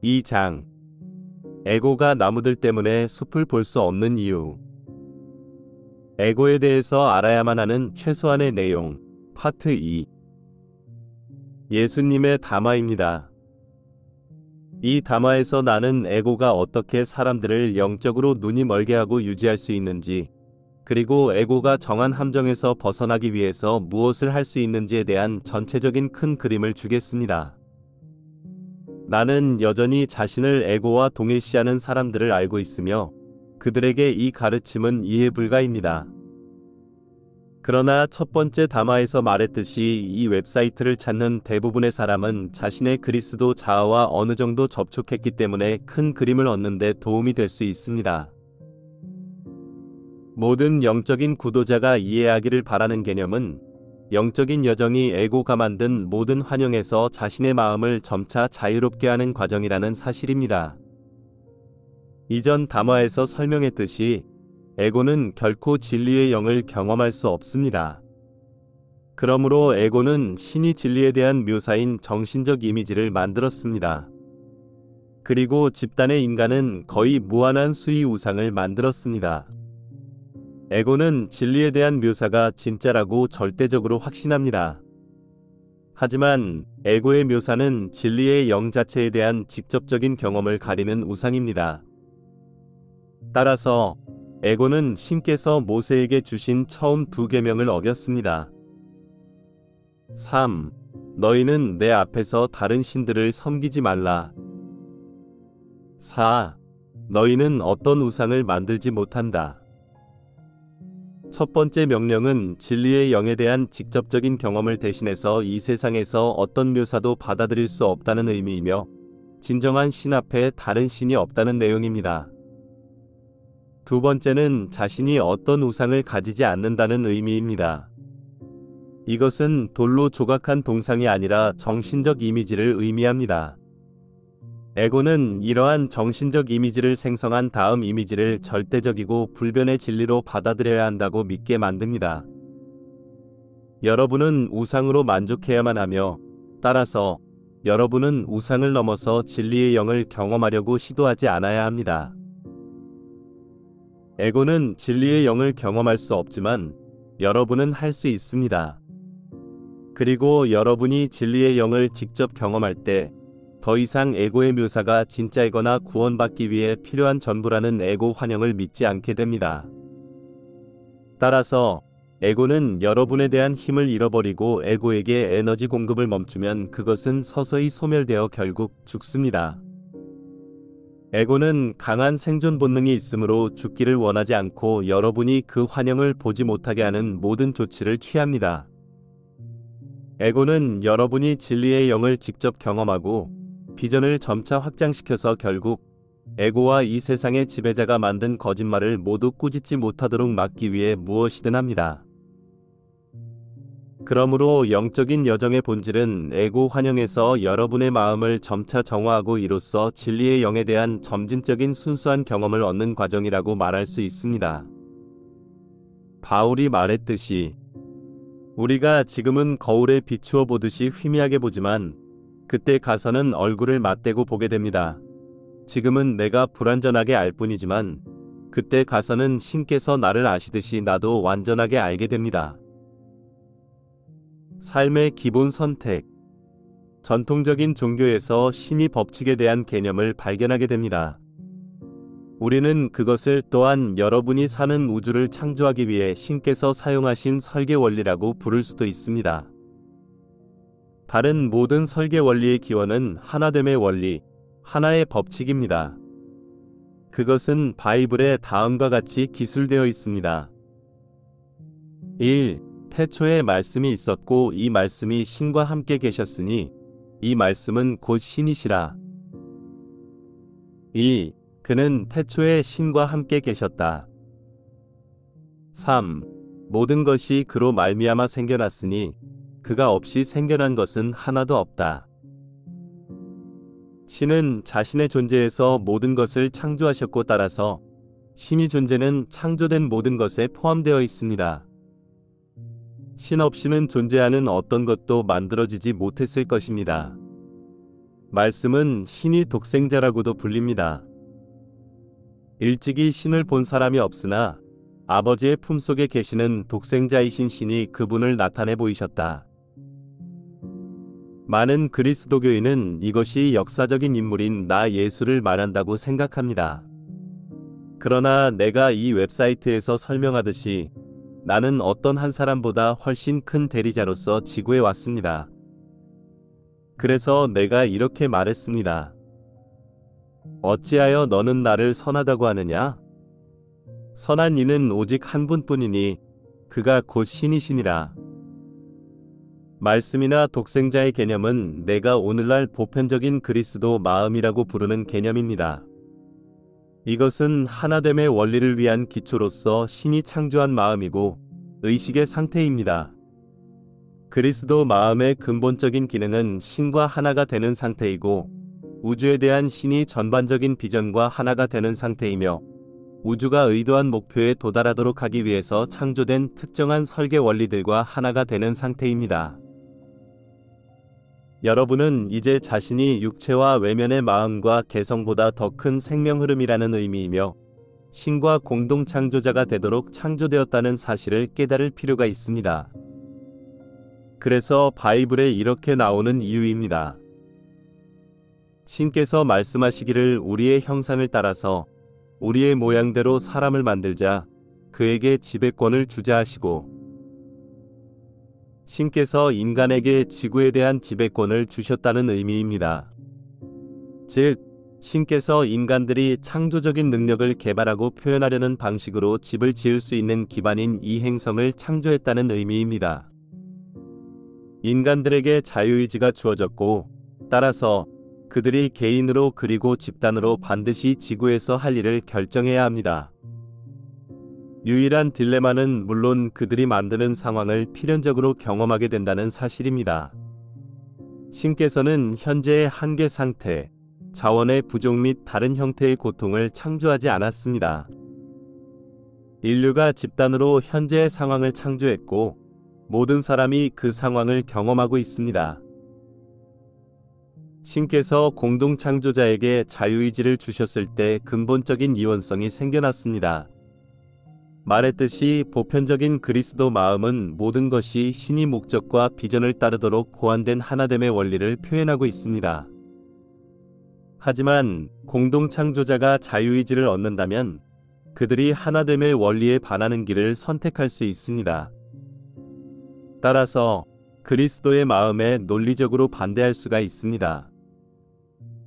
2장. 에고가 나무들 때문에 숲을 볼 수 없는 이유. 에고에 대해서 알아야만 하는 최소한의 내용. 파트 2. 예수님의 담화입니다. 이 담화에서 나는 에고가 어떻게 사람들을 영적으로 눈이 멀게 하고 유지할 수 있는지, 그리고 에고가 정한 함정에서 벗어나기 위해서 무엇을 할 수 있는지에 대한 전체적인 큰 그림을 주겠습니다. 나는 여전히 자신을 에고와 동일시하는 사람들을 알고 있으며 그들에게 이 가르침은 이해 불가입니다. 그러나 첫 번째 담화에서 말했듯이 이 웹사이트를 찾는 대부분의 사람은 자신의 그리스도 자아와 어느 정도 접촉했기 때문에 큰 그림을 얻는 데 도움이 될 수 있습니다. 모든 영적인 구도자가 이해하기를 바라는 개념은 영적인 여정이 에고가 만든 모든 환영에서 자신의 마음을 점차 자유롭게 하는 과정이라는 사실입니다. 이전 담화에서 설명했듯이 에고는 결코 진리의 영을 경험할 수 없습니다. 그러므로 에고는 신이 진리에 대한 묘사인 정신적 이미지를 만들었습니다. 그리고 집단의 인간은 거의 무한한 수의 우상을 만들었습니다. 에고는 진리에 대한 묘사가 진짜라고 절대적으로 확신합니다. 하지만 에고의 묘사는 진리의 영 자체에 대한 직접적인 경험을 가리는 우상입니다. 따라서 에고는 신께서 모세에게 주신 처음 두 계명을 어겼습니다. 3. 너희는 내 앞에서 다른 신들을 섬기지 말라. 4. 너희는 어떤 우상을 만들지 못한다. 첫 번째 명령은 진리의 영에 대한 직접적인 경험을 대신해서 이 세상에서 어떤 묘사도 받아들일 수 없다는 의미이며 진정한 신 앞에 다른 신이 없다는 내용입니다. 두 번째는 자신이 어떤 우상을 가지지 않는다는 의미입니다. 이것은 돌로 조각한 동상이 아니라 정신적 이미지를 의미합니다. 에고는 이러한 정신적 이미지를 생성한 다음 이미지를 절대적이고 불변의 진리로 받아들여야 한다고 믿게 만듭니다. 여러분은 우상으로 만족해야만 하며 따라서 여러분은 우상을 넘어서 진리의 영을 경험하려고 시도하지 않아야 합니다. 에고는 진리의 영을 경험할 수 없지만 여러분은 할 수 있습니다. 그리고 여러분이 진리의 영을 직접 경험할 때 더 이상 에고의 묘사가 진짜이거나 구원받기 위해 필요한 전부라는 에고 환영을 믿지 않게 됩니다. 따라서 에고는 여러분에 대한 힘을 잃어버리고 에고에게 에너지 공급을 멈추면 그것은 서서히 소멸되어 결국 죽습니다. 에고는 강한 생존 본능이 있으므로 죽기를 원하지 않고 여러분이 그 환영을 보지 못하게 하는 모든 조치를 취합니다. 에고는 여러분이 진리의 영을 직접 경험하고 비전을 점차 확장시켜서 결국 에고와 이 세상의 지배자가 만든 거짓말을 모두 꾸짖지 못하도록 막기 위해 무엇이든 합니다. 그러므로 영적인 여정의 본질은 에고 환영에서 여러분의 마음을 점차 정화하고 이로써 진리의 영에 대한 점진적인 순수한 경험을 얻는 과정이라고 말할 수 있습니다. 바울이 말했듯이 우리가 지금은 거울에 비추어 보듯이 희미하게 보지만 그때 가서는 얼굴을 맞대고 보게 됩니다. 지금은 내가 불완전하게 알 뿐이지만 그때 가서는 신께서 나를 아시듯이 나도 완전하게 알게 됩니다. 삶의 기본 선택. 전통적인 종교에서 신이 법칙에 대한 개념을 발견하게 됩니다. 우리는 그것을 또한 여러분이 사는 우주를 창조하기 위해 신께서 사용하신 설계 원리라고 부를 수도 있습니다. 다른 모든 설계 원리의 기원은 하나됨의 원리, 하나의 법칙입니다. 그것은 바이블에 다음과 같이 기술되어 있습니다. 1. 태초에 말씀이 있었고 이 말씀이 신과 함께 계셨으니 이 말씀은 곧 신이시라. 2. 그는 태초에 신과 함께 계셨다. 3. 모든 것이 그로 말미암아 생겨났으니 그가 없이 생겨난 것은 하나도 없다. 신은 자신의 존재에서 모든 것을 창조하셨고 따라서 신의 존재는 창조된 모든 것에 포함되어 있습니다. 신 없이는 존재하는 어떤 것도 만들어지지 못했을 것입니다. 말씀은 신이 독생자라고도 불립니다. 일찍이 신을 본 사람이 없으나 아버지의 품속에 계시는 독생자이신 신이 그분을 나타내 보이셨다. 많은 그리스도교인은 이것이 역사적인 인물인 나 예수를 말한다고 생각합니다. 그러나 내가 이 웹사이트에서 설명하듯이 나는 어떤 한 사람보다 훨씬 큰 대리자로서 지구에 왔습니다. 그래서 내가 이렇게 말했습니다. 어찌하여 너는 나를 선하다고 하느냐? 선한 이는 오직 한 분뿐이니 그가 곧 신이시니라. 말씀이나 독생자의 개념은 내가 오늘날 보편적인 그리스도 마음이라고 부르는 개념입니다. 이것은 하나됨의 원리를 위한 기초로서 신이 창조한 마음이고 의식의 상태입니다. 그리스도 마음의 근본적인 기능은 신과 하나가 되는 상태이고 우주에 대한 신이 전반적인 비전과 하나가 되는 상태이며 우주가 의도한 목표에 도달하도록 하기 위해서 창조된 특정한 설계 원리들과 하나가 되는 상태입니다. 여러분은 이제 자신이 육체와 외면의 마음과 개성보다 더 큰 생명 흐름이라는 의미이며 신과 공동 창조자가 되도록 창조되었다는 사실을 깨달을 필요가 있습니다. 그래서 바이블에 이렇게 나오는 이유입니다. 신께서 말씀하시기를 우리의 형상을 따라서 우리의 모양대로 사람을 만들자 그에게 지배권을 주자 하시고 신께서 인간에게 지구에 대한 지배권을 주셨다는 의미입니다. 즉, 신께서 인간들이 창조적인 능력을 개발하고 표현하려는 방식으로 집을 지을 수 있는 기반인 이 행성을 창조했다는 의미입니다. 인간들에게 자유의지가 주어졌고 따라서 그들이 개인으로 그리고 집단으로 반드시 지구에서 할 일을 결정해야 합니다. 유일한 딜레마는 물론 그들이 만드는 상황을 필연적으로 경험하게 된다는 사실입니다. 신께서는 현재의 한계 상태, 자원의 부족 및 다른 형태의 고통을 창조하지 않았습니다. 인류가 집단으로 현재의 상황을 창조했고 모든 사람이 그 상황을 경험하고 있습니다. 신께서 공동 창조자에게 자유의지를 주셨을 때 근본적인 이원성이 생겨났습니다. 말했듯이 보편적인 그리스도 마음은 모든 것이 신의 목적과 비전을 따르도록 고안된 하나됨의 원리를 표현하고 있습니다. 하지만 공동 창조자가 자유의지를 얻는다면 그들이 하나됨의 원리에 반하는 길을 선택할 수 있습니다. 따라서 그리스도의 마음에 논리적으로 반대할 수가 있습니다.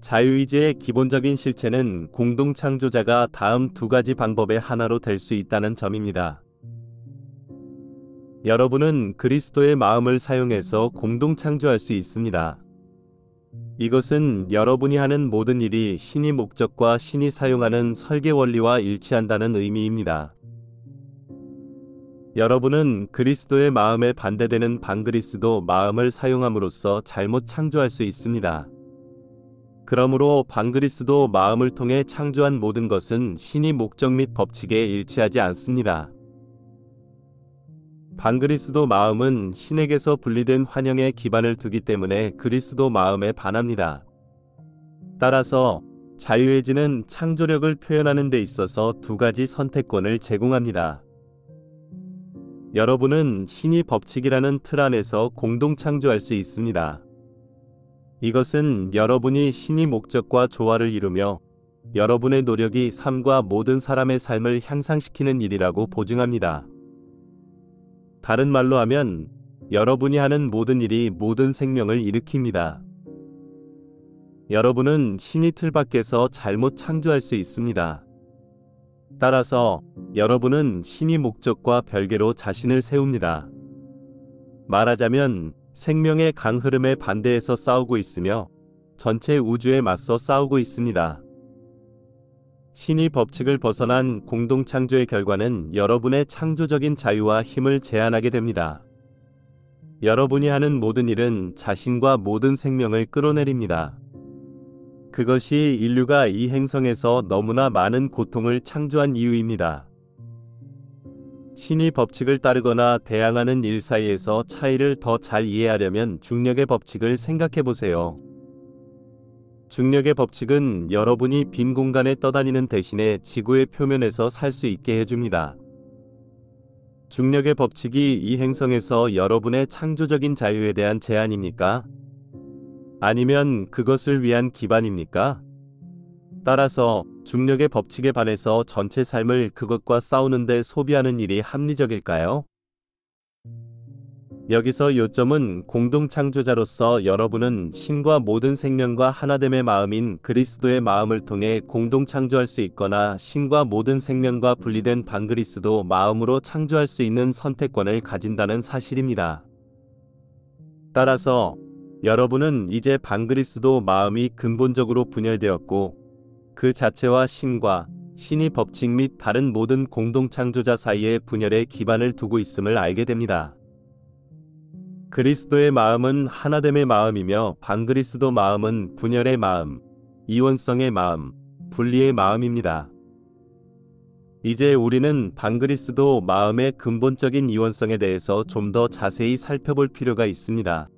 자유의지의 기본적인 실체는 공동 창조자가 다음 두 가지 방법의 하나로 될 수 있다는 점입니다. 여러분은 그리스도의 마음을 사용해서 공동 창조할 수 있습니다. 이것은 여러분이 하는 모든 일이 신의 목적과 신이 사용하는 설계 원리와 일치한다는 의미입니다. 여러분은 그리스도의 마음에 반대되는 반그리스도 마음을 사용함으로써 잘못 창조할 수 있습니다. 그러므로 반그리스도 마음을 통해 창조한 모든 것은 신의 목적 및 법칙에 일치하지 않습니다. 반그리스도 마음은 신에게서 분리된 환영에 기반을 두기 때문에 그리스도 마음에 반합니다. 따라서 자유의지는 창조력을 표현하는 데 있어서 두 가지 선택권을 제공합니다. 여러분은 신의 법칙이라는 틀 안에서 공동 창조할 수 있습니다. 이것은 여러분이 신의 목적과 조화를 이루며 여러분의 노력이 삶과 모든 사람의 삶을 향상시키는 일이라고 보증합니다. 다른 말로 하면 여러분이 하는 모든 일이 모든 생명을 일으킵니다. 여러분은 신의 틀 밖에서 잘못 창조할 수 있습니다. 따라서 여러분은 신의 목적과 별개로 자신을 세웁니다. 말하자면 생명의 강흐름에 반대해서 싸우고 있으며 전체 우주에 맞서 싸우고 있습니다. 신의 법칙을 벗어난 공동 창조의 결과는 여러분의 창조적인 자유와 힘을 제한하게 됩니다. 여러분이 하는 모든 일은 자신과 모든 생명을 끌어내립니다. 그것이 인류가 이 행성에서 너무나 많은 고통을 창조한 이유입니다. 신의 법칙을 따르거나 대항하는 일 사이에서 차이를 더 잘 이해하려면 중력의 법칙을 생각해 보세요. 중력의 법칙은 여러분이 빈 공간에 떠다니는 대신에 지구의 표면에서 살 수 있게 해줍니다. 중력의 법칙이 이 행성에서 여러분의 창조적인 자유에 대한 제한입니까? 아니면 그것을 위한 기반입니까? 따라서 중력의 법칙에 반해서 전체 삶을 그것과 싸우는데 소비하는 일이 합리적일까요? 여기서 요점은 공동 창조자로서 여러분은 신과 모든 생명과 하나됨의 마음인 그리스도의 마음을 통해 공동 창조할 수 있거나 신과 모든 생명과 분리된 반그리스도 마음으로 창조할 수 있는 선택권을 가진다는 사실입니다. 따라서 여러분은 이제 반그리스도 마음이 근본적으로 분열되었고 그 자체와 신과 신의 법칙 및 다른 모든 공동 창조자 사이의 분열에 기반을 두고 있음을 알게 됩니다. 그리스도의 마음은 하나됨의 마음이며 반그리스도 마음은 분열의 마음, 이원성의 마음, 분리의 마음입니다. 이제 우리는 반그리스도 마음의 근본적인 이원성에 대해서 좀 더 자세히 살펴볼 필요가 있습니다.